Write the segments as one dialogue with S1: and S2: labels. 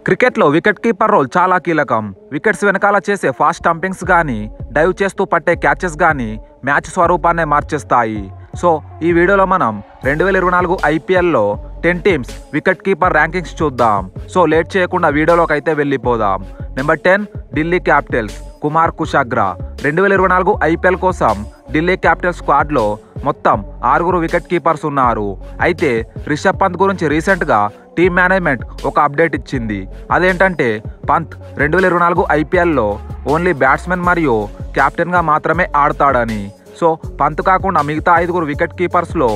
S1: క్రికెట్లో wicket keeper role చాలా కీలకం. వికెట్స్ వెనకాల చేసే ఫాస్ట్ స్టంపింగ్స్ కానీ, డైవ్ చేస్తూ పట్టే క్యాచెస్ కానీ మ్యాచ్ స్వరూపాన్నే మార్చేస్తాయి. సో ఈ వీడియోలో మనం 2024 IPLలో 10 టీమ్స్ వికెట్ కీపర్ ర్యాంకింగ్స్ చూద్దాం. సో లేట్ చేయకుండా వీడియోలోకి అయితే వెళ్ళిపోదాం. Number 10 Delhi Capitals Kumar Kushagra. 2024 IPL కోసం ఢిల్లీ క్యాపిటల్స్ స్క్వాడ్లో మొత్తం 6 వికెట్ కీపర్స్ ఉన్నారు. అయితే రిషబ్ పంత్ గురించి రీసెంట్గా టీమ్ మేనేజ్మెంట్ ఒక అప్డేట్ ఇచ్చింది. అదేంటంటే పంత్ 2024 IPLలో ఓన్లీ బ్యాట్స్మెన్ మరియు కెప్టెన్గా మాత్రమే ఆడతాడని. సో పంత్ కాకుండా మిగతా 5 వికెట్ కీపర్స్లో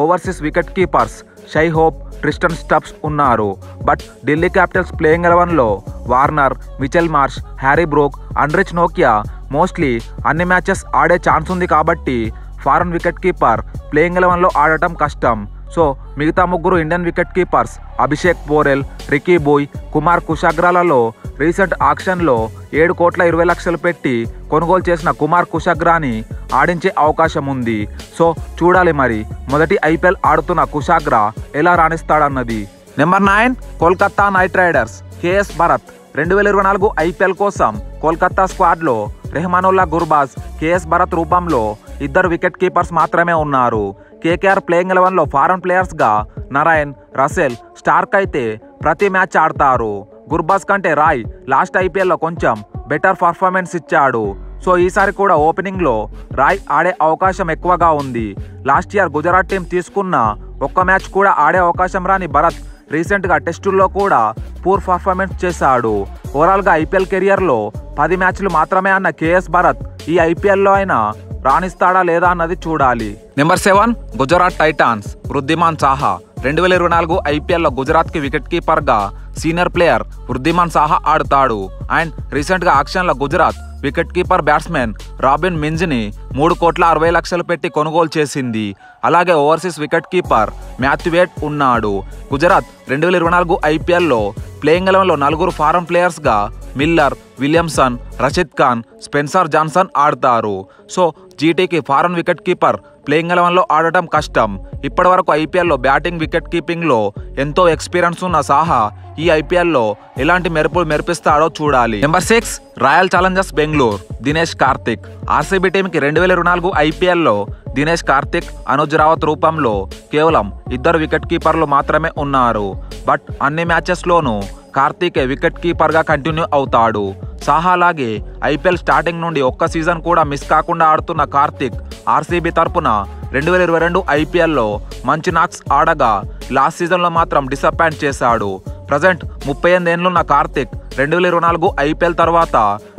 S1: overseas wicket keepers Shai Hope, Tristan Stubbs ఉన్నారు. బట్ ఢిల్లీ క్యాపిటల్స్ ప్లేయింగ్ 11లో Warner, Mitchell Marsh, Harry Brook, Anrich నోకియా మోస్ట్లీ అన్ని మ్యాచెస్ ఆడే ఛాన్స్ ఉంది. కాబట్టి ఫారెన్ వికెట్ కీపర్ ప్లేయింగ్ 11లో ఆడటం కష్టం. సో మిగతా 3 Indian wicket keepers Abhishek Porel, Ricky Bhui, Kumar కుషాగ్రాలలో రీసెంట్ ఆక్షన్లో 7,20,00,000 పెట్టి కొనుగోలు చేసిన కుమార్ కుషాగ్రాని ఆడించే అవకాశం ఉంది. సో చూడాలి మరి మొదటి IPL ఆడుతున్న కుషాగ్రా ఎలా రాణిస్తాడన్నది. Number 9 Kolkata Knight Riders KS Bharat. 2024 IPL కోసం కోల్కతా స్క్వాడ్లో రెహమానుల్లా గుర్బాజ్, KS భరత్ రూపంలో 2 వికెట్ కీపర్స్ మాత్రమే ఉన్నారు. KKR ప్లేయింగ్ 11లో ఫారెన్ ప్లేయర్స్గా నరైన్, రసెల్, స్టార్క్ అయితే ప్రతి మ్యాచ్ ఆడతారు. గుర్బాజ్ కంటే రాయ్ లాస్ట్ IPLలో కొంచెం బెటర్ పర్ఫార్మెన్స్ ఇచ్చాడు. సో ఈసారి కూడా ఓపెనింగ్లో రాయ్ ఆడే అవకాశం ఎక్కువగా ఉంది. లాస్ట్ ఇయర్ గుజరాత్ టీం తీసుకున్న ఒక్క మ్యాచ్ కూడా ఆడే అవకాశం రాని భరత్ రీసెంట్గా టెస్టుల్లో కూడా పూర్ పర్ఫార్మెన్స్ చేశాడు. ఓవరాల్గా IPL కెరియర్లో 10 మ్యాచ్లు మాత్రమే అన్న KS భరత్ ఈ IPLలో అయినా రాణిస్తాడా లేదా అన్నది చూడాలి. Number 7 Gujarat Titans Wriddhiman Saha. 2024 IPLలో గుజరాత్కి వికెట్ కీపర్గా సీనియర్ ప్లేయర్ వృద్ధిమాన్ సాహా ఆడుతాడు. అండ్ రీసెంట్గా ఆక్షన్లో Gujarat wicket keeper batsman Robin మింజ్ని 3,60,00,000 పెట్టి కొనుగోలు చేసింది. అలాగే ఓవర్సీస్ వికెట్ కీపర్ మ్యాథ్యూవేట్ ఉన్నాడు. గుజరాత్ 2024 IPLలో ప్లేయింగ్ 11లో 4 ఫారెన్ ప్లేయర్స్గా Miller, Williamson, Rashid Khan, Spencer Johnson ఆడతారు. సో జీటీకి ఫారెన్ వికెట్ కీపర్ ప్లేయింగ్ 11లో ఆడటం కష్టం. ఇప్పటి వరకు IPLలో బ్యాటింగ్, వికెట్ కీపింగ్లో ఎంతో ఎక్స్పీరియన్స్ ఉన్న సాహా ఈ IPLలో ఎలాంటి మెరుపులు మెరిపిస్తాడో చూడాలి. Number 6 royal Challengers Bengaluru Dinesh Karthik. RCB టీంకి 2024 IPLలో దినేష్ కార్తిక్, అనుజ్ రావత్ రూపంలో కేవలం 2 వికెట్ కీపర్లు మాత్రమే ఉన్నారు. బట్ అన్ని మ్యాచెస్లోనూ కార్తికే వికెట్ కీపర్గా కంటిన్యూ అవుతాడు. సాహాలాగే IPL స్టార్టింగ్ నుండి ఒక్క సీజన్ కూడా మిస్ కాకుండా ఆడుతున్న కార్తిక్ RCB తరపున 2022 IPLలో మంచి నాక్స్ ఆడగా లాస్ట్ సీజన్లో మాత్రం డిసప్పాయింట్ చేశాడు. ప్రజెంట్ 38 ఏళ్లున్న కార్తిక్ 2024 IPL తర్వాత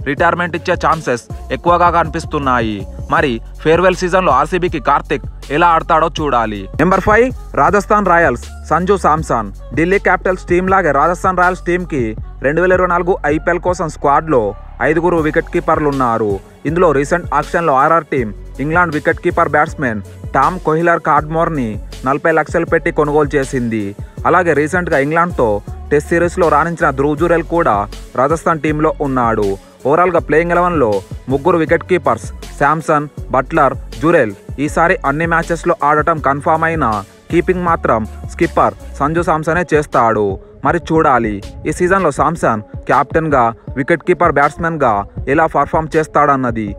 S1: రిటైర్మెంట్ ఇచ్చే ఛాన్సెస్ ఎక్కువగా కనిపిస్తున్నాయి. మరి ఫేర్వెల్ సీజన్లో RCBకి కార్తిక్ ఎలా ఆడతాడో చూడాలి. Number 5 Rajasthan Royals Sanju Samson. Delhi Capitals team లాగే రాజస్థాన్ రాయల్స్ టీంకి 2024 IPL కోసం స్క్వాడ్లో 5 వికెట్ కీపర్లు ఉన్నారు. ఇందులో రీసెంట్ ఆక్షన్లో RR team England wicket keeper batsman Tom Kohler కార్డ్మోర్ని 40,00,000 పెట్టి కొనుగోలు చేసింది. అలాగే రీసెంట్గా ఇంగ్లాండ్తో టెస్ట్ సిరీస్లో రాణించిన ధ్రువ్ జురెల్ కూడా రాజస్థాన్ టీంలో ఉన్నాడు. ఓవరాల్గా ప్లేయింగ్ 11లో 3 wicket keepers Samson, Buttler, Jurel ఈసారి అన్ని మ్యాచెస్లో ఆడటం కన్ఫామ్ అయిన కీపింగ్ మాత్రం స్కిప్పర్ సంజు శాంసనే చేస్తాడు. మరి చూడాలి ఈ సీజన్లో శాంసన్ కెప్టెన్గా, వికెట్ కీపర్ బ్యాట్స్మెన్గా ఎలా పర్ఫామ్ చేస్తాడన్నది.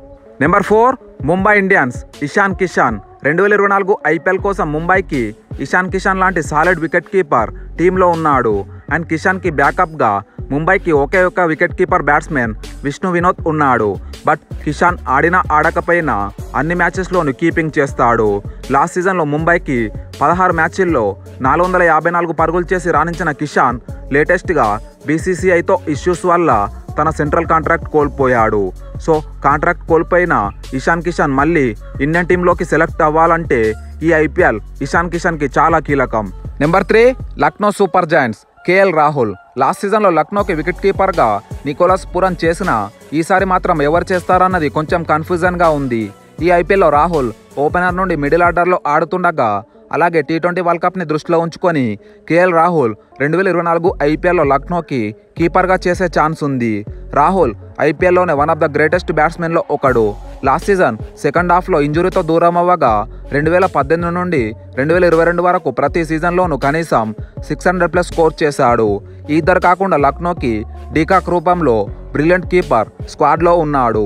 S1: Number 4 Mumbai Indians Ishan Kishan. 2024 IPL కోసం ముంబైకి ఇషాన్ కిషాన్ లాంటి సాలిడ్ వికెట్ కీపర్ టీంలో ఉన్నాడు. అండ్ కిషాన్కి బ్యాకప్గా ముంబైకి ఒకే ఒక wicket keeper batsmen Vishnu Vinod ఉన్నాడు. బట్ కిషాన్ ఆడినా ఆడకపోయినా అన్ని మ్యాచెస్లోనూ కీపింగ్ చేస్తాడు. లాస్ట్ సీజన్లో ముంబైకి 16 మ్యాచ్ల్లో 454 పరుగులు చేసి రాణించిన కిషాన్ లేటెస్ట్గా BCCIతో ఇష్యూస్ వల్ల తన సెంట్రల్ కాంట్రాక్ట్ కోల్పోయాడు. సో కాంట్రాక్ట్ కోల్పోయిన ఇషాన్ కిషాన్ మళ్ళీ ఇండియన్ టీంలోకి సెలెక్ట్ అవ్వాలంటే ఈ IPL ఇషాన్ కిషాన్కి చాలా కీలకం. Number 3 Lucknow super Giants KL Rahul. Last సీజన్లో లక్నోకి వికెట్ కీపర్గా నికోలస్ పురన్ చేసిన ఈసారి మాత్రం ఎవరు చేస్తారన్నది కొంచెం కన్ఫ్యూజన్గా ఉంది. ఈ IPLలో రాహుల్ ఓపెనర్ నుండి మిడిల్ ఆర్డర్లో ఆడుతుండగా, అలాగే T20 వరల్డ్ కప్ని దృష్టిలో ఉంచుకొని KL రాహుల్ 2024 IPLలో లక్నోకి కీపర్గా చేసే ఛాన్స్ ఉంది. రాహుల్ IPLలోనే వన్ ఆఫ్ ద గ్రేటెస్ట్ బ్యాట్స్మెన్లో ఒకడు. లాస్ట్ సీజన్ సెకండ్ హాఫ్లో ఇంజురీతో దూరం అవ్వగా 2018 నుండి 2022 వరకు ప్రతి సీజన్లోనూ కనీసం 600+ స్కోర్ చేశాడు. ఈ ఇద్దరు కాకుండా లక్నోకి డీకాక్ రూపంలో బ్రిలియంట్ కీపర్ స్క్వాడ్లో ఉన్నాడు.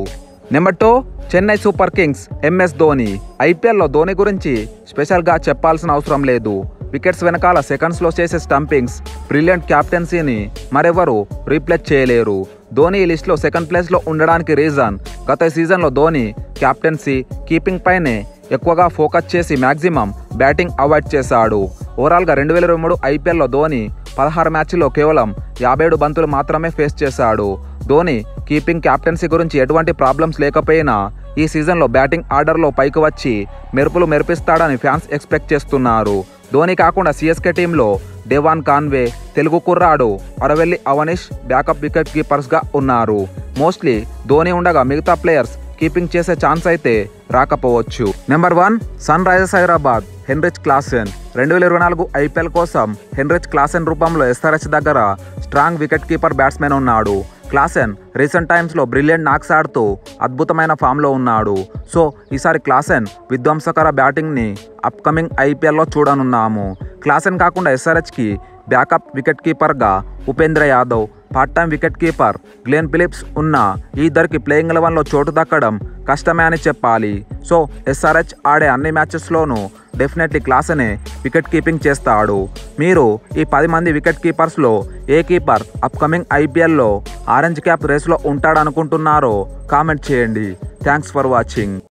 S1: Number 2 Chennai super Kings MS Dhoni. ఐపీఎల్లో ధోని గురించి స్పెషల్గా చెప్పాల్సిన అవసరం లేదు. వికెట్స్ వెనకాల సెకండ్స్లో చేసే స్టంపింగ్స్, బ్రిలియంట్ క్యాప్టెన్సీని మరెవరు రీప్లేస్ చేయలేరు. ధోని ఈ లిస్ట్లో సెకండ్ ప్లేస్లో ఉండడానికి రీజన్ గత సీజన్లో ధోని క్యాప్టెన్సీ, కీపింగ్ పైనే ఎక్కువగా ఫోకస్ చేసి మ్యాక్సిమం బ్యాటింగ్ అవాయిడ్ చేశాడు. ఓవరాల్గా 2023 ఐపీఎల్లో ధోని 16 మ్యాచ్ల్లో కేవలం 57 బంతులు మాత్రమే ఫేస్ చేశాడు. ధోని కీపింగ్, క్యాప్టెన్సీ గురించి ఎటువంటి ప్రాబ్లమ్స్ లేకపోయినా ఈ సీజన్లో బ్యాటింగ్ ఆర్డర్లో పైకి వచ్చి మెరుపులు మెరిపిస్తాడని ఫ్యాన్స్ ఎక్స్పెక్ట్ చేస్తున్నారు. ధోని కాకుండా సిఎస్కే టీంలో డెవాన్ కాన్వే, తెలుగు కుర్రాడు అరవెల్లి అవనీష్ బ్యాకప్ వికెట్ కీపర్స్గా ఉన్నారు. మోస్ట్లీ ధోని ఉండగా మిగతా ప్లేయర్స్ కీపింగ్ చేసే ఛాన్స్ అయితే రాకపోవచ్చు. Number 1 Sunrisers Hyderabad Heinrich Klaasen. 2024 IPL కోసం హెన్రిచ్ క్లాసెన్ రూపంలో ఎస్ఆర్హెచ్ దగ్గర స్ట్రాంగ్ వికెట్ కీపర్ బ్యాట్స్మెన్ ఉన్నాడు. క్లాసెన్ రీసెంట్ టైమ్స్లో బ్రిలియంట్ నాక్స్ ఆడుతూ అద్భుతమైన ఫామ్లో ఉన్నాడు. సో ఈసారి క్లాసెన్ విధ్వంసకర బ్యాటింగ్ని అప్కమింగ్ ఐపీఎల్లో చూడనున్నాము. క్లాసెన్ కాకుండా ఎస్ఆర్హెచ్కి బ్యాకప్ వికెట్ కీపర్గా Upendra Yadav, part time wicket keeper Glenn Phillips ఉన్న ఈ ఇద్దరికి ప్లేయింగ్ 11లో చోటు దక్కడం కష్టమే అని చెప్పాలి. సో ఎస్ఆర్హెచ్ ఆడే అన్ని మ్యాచెస్లోనూ డెఫినెట్లీ క్లాసెనే వికెట్ కీపింగ్ చేస్తాడు. మీరు ఈ 10 మంది వికెట్ కీపర్స్లో ఏ కీపర్ అప్కమింగ్ ఐపీఎల్లో ఆరెంజ్ క్యాప్ రేస్లో ఉంటాడనుకుంటున్నారో కామెంట్ చేయండి. Thanks for watching.